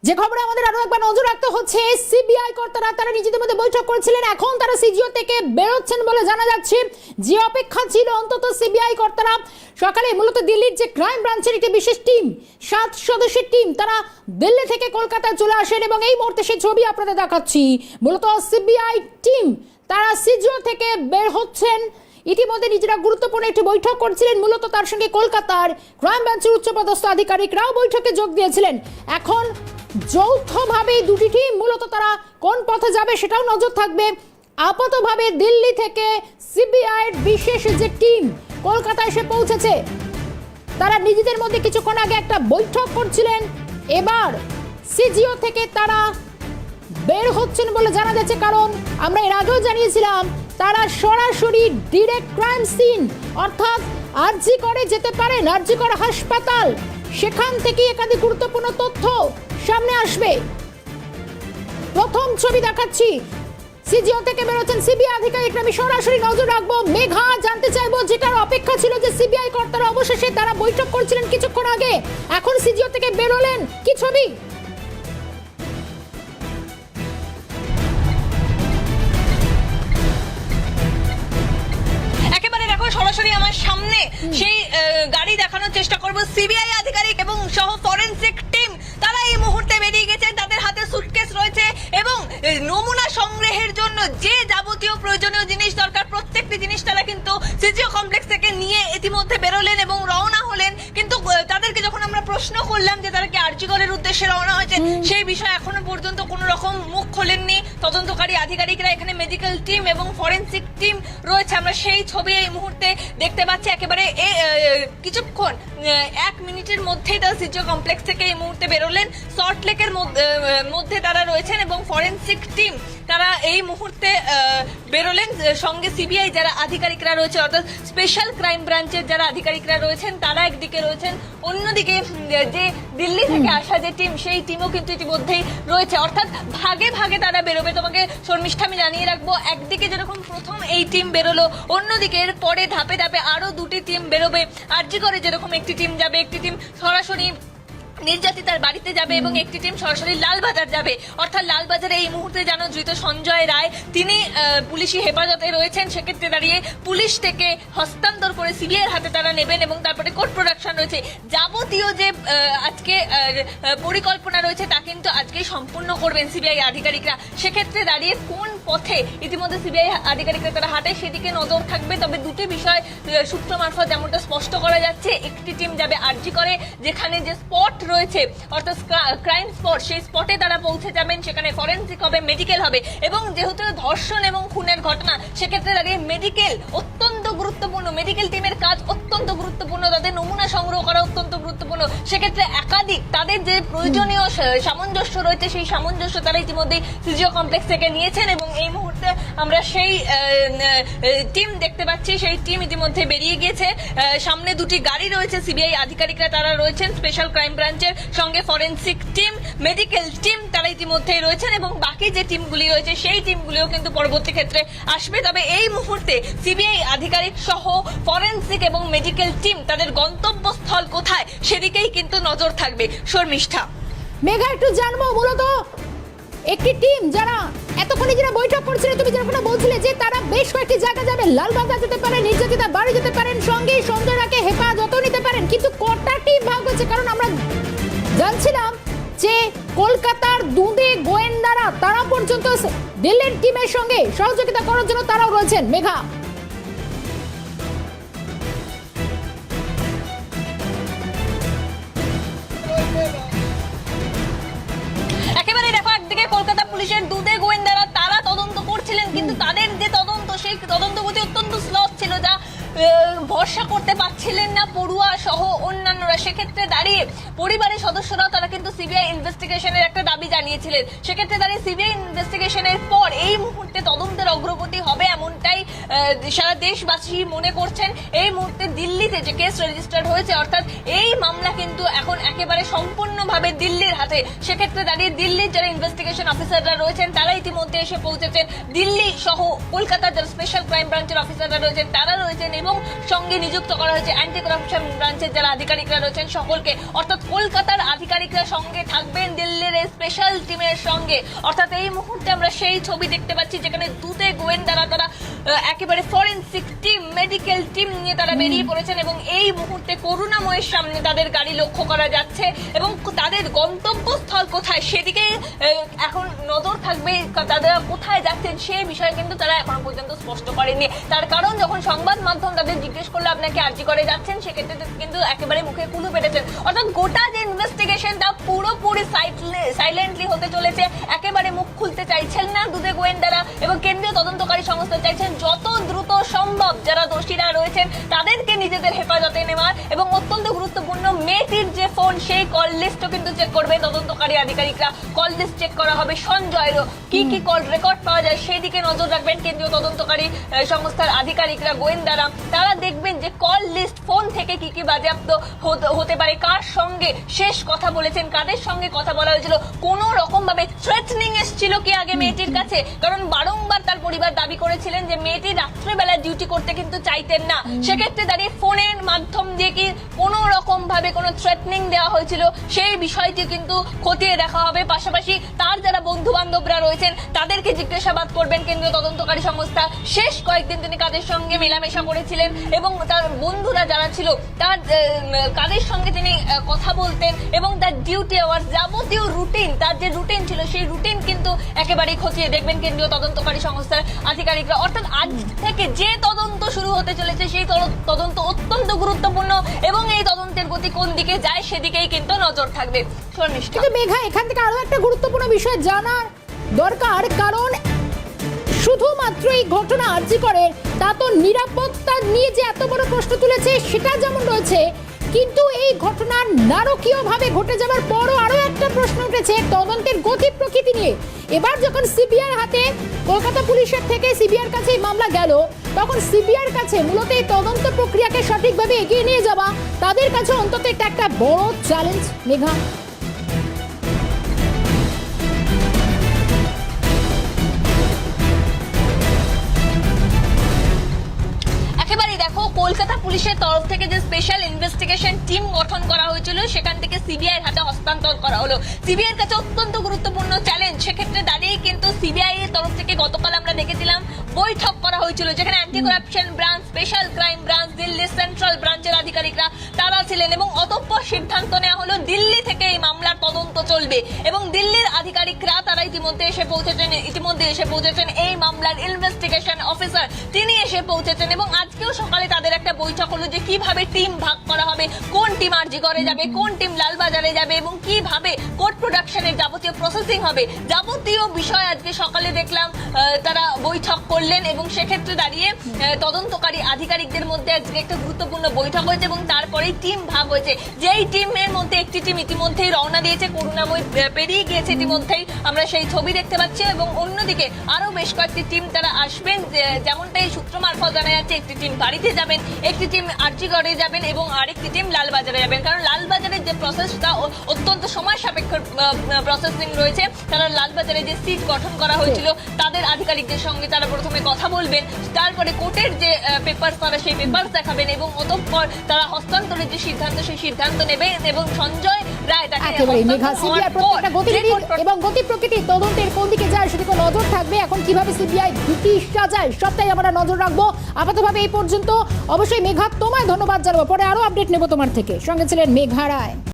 যে খবরে আমাদের আরো একবার নজর রাখতে হচ্ছে, সিবিআই কর্তারা তারা নিজেদের মধ্যে বৈঠক করেছিলেন, এখন তারা সিজিও থেকে বেরোচ্ছেন বলে জানা যাচ্ছে। যে অপেক্ষা ছিল অন্তত সিবিআই কর্তারা সকালে মূলত দিল্লির যে ক্রাইম ব্রাঞ্চের একটি বিশেষ টিম, 7 সদস্যের টিম, তারা দিল্লি থেকে কলকাতায় চলে আসেন এবং এই মুহূর্তে সেই ছবি আপনাদের দেখাচ্ছি। মূলত সিবিআই টিম তারা সিজিও থেকে বের হচ্ছেন। ইতিমধ্যে নিজেরা গুরুত্বপূর্ণ একটি বৈঠক করছিলেন, মূলত তার সঙ্গে কলকাতার ক্রাইম ব্রাঞ্চের উচ্চপদস্থ আধিকারিকরাও বৈঠকে যোগ দিয়েছিলেন। এখন যৌথভাবে দুটি টিম মূলত তারা কোন পথে যাবে সেটাও নজর থাকবে। আপাতভাবে দিল্লি থেকে সিবিআইয়ের বিশেষ যে টিম কলকাতায় এসে পৌঁছেছে, তারা নিজেদের মধ্যে কিছুক্ষণ আগে একটা বৈঠক করছিলেন, এবার সিজিও থেকে তারা বের হচ্ছেন বলে জানা যাচ্ছে। কারণ আমরা এর আগেও জানিয়েছিলাম তারা সরাসরি ডিরেক্ট ক্রাইম সিন অর্থাৎ আরজি করে যেতে পারেন, আরজি করে হাসপাতাল, সেখান থেকে একাধিক গুরুত্বপূর্ণ তথ্য সামনে আসবে। প্রথম ছবি দেখাচ্ছি, সিজিও থেকে বেরোচ্ছেন সিবিআই আধিকারিকরা। আমি সরাসরি নজর রাখবো। মেঘা, জানতে চাইবো, যেটার অপেক্ষা ছিল যে সিবিআই কর্তারা অবশেষে তারা বৈঠক করছিলেন কিছুক্ষণ আগে, এখন সিজিও থেকে বেরোলেন, কি ছবি? সরাসরি আমার সামনে সেই গাড়ি দেখানোর চেষ্টা করব। সিবিআই আধিকারিক এবং সহ ফরেনসিক টিম তারা এই মুহূর্তে বেরিয়ে গেছেন, তাদের হাতে সুটকেস রয়েছে এবং নমুনা সংগ্রহের জন্য যে যাবতীয় প্রয়োজনীয় জিনিস দরকার প্রত্যেকটি জিনিস তারা কিন্তু সিজিও কমপ্লেক্স থেকে নিয়ে ইতিমধ্যে বেরোলেন এবং রওনা হলেন। কিন্তু তাদেরকে যখন আমরা প্রশ্ন করলাম যে তারা কি আরজিকরের উদ্দেশ্যে রওনা হয়েছে, সেই বিষয়ে এখনো পর্যন্ত কোনো রকম মুখ খোলেননি তদন্তকারী আধিকারিকরা। এখানে মেডিকেল টিম এবং ফরেনসিক টিম রয়েছে, আমরা সেই ছবি এই মুহূর্তে দেখতে পাচ্ছি। একেবারে কিছুক্ষণ 1 মিনিটের মধ্যেই তারা সিজিও কমপ্লেক্স থেকে এই মুহূর্তে বেরোলেন। সল্টলেকের মধ্যে তারা রয়েছেন এবং ফরেনসিক টিম তারা এই মুহূর্তে বেরোলেন। সঙ্গে সিবিআই যারা আধিকারিকরা রয়েছে অর্থাৎ স্পেশাল ক্রাইম ব্রাঞ্চের যারা আধিকারিকরা রয়েছেন তারা একদিকে রয়েছেন, অন্যদিকে যে দিল্লি থেকে আসা যে টিম সেই টিমও কিন্তু ইতিমধ্যেই রয়েছে। অর্থাৎ ভাগে ভাগে তারা বেরোবে। তোমাকে শর্মিষ্ঠা আমি জানিয়ে রাখবো, একদিকে যেরকম প্রথম এই টিম বেরোলো, অন্যদিকে এর পরে ধাপে ধাপে আরো দুটি টিম বেরোবে। আরজি করে যেরকম একটি টিম যাবে, একটি টিম সরাসরি নির্যাতিতার বাড়িতে যাবে এবং একটি টিম সরাসরি লালবাজার যাবে। অর্থাৎ লালবাজারে এই মুহূর্তে জানো ধৃত সঞ্জয় রায়, তিনি পুলিশি হেফাজতে রয়েছেন। সেক্ষেত্রে দাঁড়িয়ে পুলিশ থেকে হস্তান্তর করে সিবিআইয়ের হাতে তারা নেবেন এবং তারপরে কোর্ট প্রোডাকশন রয়েছে। যাবতীয় যে আজকে পরিকল্পনা রয়েছে তা কিন্তু আজকেই সম্পূর্ণ করবেন সিবিআই আধিকারিকরা। সেক্ষেত্রে দাঁড়িয়ে কোন পথে ইতিমধ্যে সিবিআই আধিকারিকরা তারা হাঁটে সেদিকে নজর থাকবে। তবে দুটি বিষয় সূত্র মারফত যেমনটা স্পষ্ট করা যাচ্ছে, একটি টিম যাবে আরজি করে, যেখানে যে স্পট রয়েছে অর্থাৎ ক্রাইম স্পট, সেই স্পটে তারা পৌঁছে যাবেন। সেখানে ফরেনসিক হবে, মেডিকেল হবে এবং যেহেতু ধর্ষণ এবং খুনের ঘটনা, সেক্ষেত্রে দাঁড়িয়ে মেডিকেল অত্যন্ত গুরুত্বপূর্ণ। মেডিকেল টিমের কাজ অত্যন্ত গুরুত্বপূর্ণ, তাদের নমুনা সংগ্রহ করা অত্যন্ত গুরুত্বপূর্ণ। সেক্ষেত্রে একাধিক তাদের যে প্রয়োজনীয় সামঞ্জস্য রয়েছে সেই সামঞ্জস্য তারা ইতিমধ্যে সিজিও কমপ্লেক্স থেকে নিয়েছেন এবং এই মুহূর্তে আমরা সেই টিম দেখতে পাচ্ছি। সেই টিম ইতিমধ্যে বেরিয়ে গিয়েছে। সামনে দুটি গাড়ি রয়েছে, সিবিআই আধিকারিকরা তারা রয়েছেন, স্পেশাল ক্রাইম ব্রাঞ্চের সঙ্গে ফরেনসিক টিম, মেডিকেল টিম তারা ইতিমধ্যেই রয়েছেন এবং বাকি যে টিমগুলি রয়েছে সেই টিমগুলিও কিন্তু পরবর্তী ক্ষেত্রে আসবে। তবে এই মুহূর্তে সিবিআই আধিকারিক সহ ফরেনসিক এবং মেডিকেল টিম তাদের গন্তব্যস্থল কোথায় সেদিকেই কিন্তু নজর থাকবে। শর্মিষ্ঠা, মেঘা, একটু জানবো, মূলত একটি টিম যারা এতক্ষণ যারা বৈঠক করছিল, তুমি যেরকম বলছিলে যে তারা বেশ কয়েকটি জায়গা যাবে, লালবাজার যেতে পারে, নির্যাতিতা বাড়ি যেতে পারেন, সঙ্গে সঞ্জয় রায়কে হেফাজত নিতে পারেন, কিন্তু কটা টিম ভাগ হয়েছে? কারণ আমরা জানছিলাম যে কলকাতার দুঁদে গোয়েন্দারা তারা পর্যন্ত দিল্লির টিমের সঙ্গে সহযোগিতা করার জন্য তারাও রয়েছেন। মেঘা, একেবারে দেখো, একদিকে কলকাতা পুলিশের দুধে গোয়েন্দারা তারা তদন্ত করছিলেন, কিন্তু তাদের যে তদন্ত সেই তদন্ত গতি অত্যন্ত স্লো ছিল, যা ভরসা করতে পারছিলেন না পড়ুয়া সহ অন্যান্যরা। সেক্ষেত্রে দাঁড়িয়ে পরিবারের সদস্যরাও তারা কিন্তু সিবিআই ইনভেস্টিগেশনের একটা দাবি জানিয়েছিলেন। সেক্ষেত্রে দাঁড়িয়ে সিবিআই ইনভেস্টিগেশনের পর এই মুহূর্তে তদন্তের অগ্রগতি হবে এমনটাই সারা দেশবাসী মনে করছেন। এই মুহূর্তে দিল্লিতে যে কেস রেজিস্টার্ড হয়েছে অর্থাৎ এই মামলা কিন্তু এখন একেবারে সম্পূর্ণভাবে দিল্লির হাতে। সেক্ষেত্রে দাঁড়িয়ে দিল্লির যারা ইনভেস্টিগেশন অফিসাররা রয়েছেন তারা ইতিমধ্যে এসে পৌঁছেছেন। দিল্লি সহ কলকাতার যারা স্পেশাল ক্রাইম ব্রাঞ্চের অফিসাররা রয়েছেন তারা রয়েছেন এবং সঙ্গে নিযুক্ত করা হয়েছে অ্যান্টি করাপশন ব্রাঞ্চের যারা আধিকারিকরা রয়েছেন সকলকে। অর্থাৎ কলকাতার আধিকারিকরা সঙ্গে থাকবেন, দিল্লির স্পেশাল টিমের সঙ্গে। অর্থাৎ এই মুহূর্তে আমরা সেই ছবি দেখতে পাচ্ছি যেখানে দুটো গোয়েন্দারা তারা একেবারে ফরেনসিক টিম, মেডিকেল টিম নিয়ে তারা বেরিয়ে পড়েছেন এবং এই মুহূর্তে করুণাময়ের সামনে তাদের গাড়ি লক্ষ্য করা যাচ্ছে এবং তাদের গন্তব্যস্থল কোথায় সেদিকে এখন নজর থাকবে। তারা কোথায় যাচ্ছেন সেই বিষয়ে কিন্তু তারা এখনো পর্যন্ত স্পষ্ট করেনি। তার কারণ যখন সংবাদ মাধ্যম তাদের জিজ্ঞেস করলো আপনাকে আরজি করে যাচ্ছেন, সেক্ষেত্রে কিন্তু একেবারে মুখে কুলু পেটেছেন। অর্থাৎ গোটা যে ইনভেস্টিগেশন তা পুরোপুরি সাইলেন্টলি হতে চলেছে। একেবারে মুখ খুলতে চাইছেন না দুদে গোয়েন্দারা এবং কেন্দ্রীয় তদন্তকারী সংস্থা চাইছেন যত দ্রুত সম্ভব যারা দোষীরা রয়েছেন তাদেরকে নিজেদের হেফাজতে নেওয়ার এবং অত্যন্ত গুরুত্বপূর্ণ মেয়েটির যে ফোন সেই কল লিস্টও কিন্তু চেক করবে তদন্তকারী আধিকারিকরা। কল লিস্ট চেক করা হবে সঞ্জয়েরও, কি কি কল রেকর্ড পাওয়া যায় সেই দিকে নজর রাখবেন কেন্দ্রীয় তদন্তকারী সংস্থার আধিকারিকরা, গোয়েন্দারা। তারা দেখবেন যে কল লিস্ট ফোন থেকে কি কি বাজেয়াপ্ত হতে পারে, কার সঙ্গে শেষ কথা বলেছেন, কাদের সঙ্গে কথা বলা হয়েছিল, কোন রকম ভাবে থ্রেটনিং এসেছিল কি আগে মেয়েটির কাছে। কারণ বারংবার তার পরিবার দাবি করেছিলেন যে মেয়েটি রাত্রেবেলা ডিউটি করতে কিন্তু চাইতেন না। সেক্ষেত্রে দাঁড়িয়ে ফোনের মাধ্যম দিয়ে কি কোন রকম ভাবে কোনো থ্রেটনিং দেওয়া হয়েছিল সেই বিষয়টি কিন্তু খতিয়ে দেখা হবে। পাশাপাশি তার যারা বন্ধু বান্ধবরা রয়েছেন তাদেরকে জিজ্ঞাসাবাদ করবেন কেন্দ্রীয় তদন্তকারী সংস্থা। শেষ কয়েকদিন তিনি কাদের সঙ্গে মেলামেশা করেছিলেন এবং তার বন্ধুরা যারা ছিল তার কাদের সঙ্গে তিনি কথা বলতেন এবং তার ডিউটি আওয়ার্স, যাবতীয় রুটিন, তার যে রুটিন ছিল সেই রুটিন কিন্তু একেবারেই খতিয়ে দেখবেন কেন্দ্রীয় তদন্তকারী সংস্থার আধিকারিকরা। অর্থাৎ আজ থেকে যে তদন্ত শুরু হতে চলেছে সেই তদন্ত অত্যন্ত গুরুত্বপূর্ণ এবং এই তদন্তের গতি কোন দিকে যায় সেদিকেই কিন্তু নজর থাকবে। কিন্তু মেঘা, এখান থেকে আরো একটা গুরুত্বপূর্ণ বিষয় জানা দরকার, কারণ শুধুমাত্র এই ঘটনা আরজি করে তা তো নিরাপত্তা নিয়ে যে এত বড় প্রশ্ন তুলেছে সেটা যেমন রয়েছে, কিন্তু এই ঘটনা নারকীয় ভাবে ঘটে যাওয়ার পরও আরো একটা প্রশ্ন উঠেছে তদন্তের গতি প্রকৃতি নিয়ে। এবার যখন সিবিআই হাতে, কলকাতা পুলিশের থেকে সিবিআইর কাছে এই মামলা গেল, তখন সিবিআইর কাছে মূলত এই তদন্ত প্রক্রিয়াকে সঠিকভাবে এগিয়ে নিয়ে যাওয়া তাদের কাছে অন্তত এটা একটা বড় চ্যালেঞ্জ। মেঘা, একেবারেই দেখো, কলকাতা পুলিশের তরফ থেকে যে স্পেশাল ইনভেস্টিগেশন টিম গঠন করা হয়েছিল সেখান থেকে সিবিআই হাতে হস্তান্তর করা হলো। সিবিআই এর কাছে অত্যন্ত গুরুত্বপূর্ণ চ্যালেঞ্জ। সেক্ষেত্রে দাঁড়িয়ে কিন্তু সিবিআই এর তরফ থেকে গতকাল আমরা দেখেছিলাম বৈঠক করা হয়েছিল যেখানে anti corruption branch, special crime branch, Delhi central ব্রাঞ্চের আধিকারিকরা তারা ছিলেন এবং অতঃপর সিদ্ধান্ত নেওয়া হলো দিল্লি থেকে এই মামলার তদন্ত চলবে এবং দিল্লির আধিকারিকরা তারা ইতিমধ্যে এসে পৌঁছেছেন এই মামলার ইনভেস্টিগেশন অফিসার তিনি এসে পৌঁছেছেন এবং আজকেও সকালে তাদের একটা বৈঠক হলো যে কিভাবে টিম ভাগ করা হবে, কোন টিম আরজি করে যাবে, কোন টিম লালবাজারে যাবে এবং কিভাবে কোর্ট প্রোডাকশনের যাবতীয় প্রসেসিং হবে, যাবতীয় বিষয় আজকে সকালে দেখলাম তারা বৈঠক করলেন এবং সেক্ষেত্রে দাঁড়িয়ে তদন্তকারী আধিকারিকদের মধ্যে আজকে একটা গুরুত্বপূর্ণ বৈঠক হয়েছে এবং তারপরেই টিম ভাগ হয়েছে। যেই টিমের মধ্যে একটি টিম ইতিমধ্যেই রওনা দিয়েছে, করুণাময় পেরিয়ে গিয়েছে ইতিমধ্যেই, আমরা সেই ছবি দেখতে পাচ্ছি এবং অন্যদিকে আরো বেশ কয়েকটি টিম তারা আসবেন। যেমনটাই সূত্র মারফত জানা যাচ্ছে, একটি টিম বাড়িতে যাবেন, একটি টিম আরজিগড়ে যাবেন এবং আরেকটি টিম লালবাজারে যাবেন। কারণ লালবাজারের যে প্রসেসটা অত্যন্ত সময় সাপেক্ষ প্রসেসিং রয়েছে। তারা লালবাজারে যে সিট গঠন করা হয়েছিল তাদের আধিকারিকদের সঙ্গে তারা প্রথমে কথা বলবেন, তারপরে কোর্টের যে পেপার তারা সেই পেপার দেখাবেন এবং অতঃপর তারা হস্তান্তরের যে সিদ্ধান্ত সেই সিদ্ধান্ত নেবেন এবং সঞ্জয় রায় তাকে এবং গতি প্রকৃতি তদন্তের কোন দিকে যায় সেদিকে নজর থাকবে। এখন কিভাবে সিবিআই ভীতি সাজায় সবটাই আমরা নজর রাখবো। আপাতভাবে এই পর্যন্ত। অবশ্যই মেঘা, তোমায় ধন্যবাদ জানাবো, পরে আরো আপডেট নেবো তোমার থেকে। সঙ্গে ছিলেন মেঘা রায়।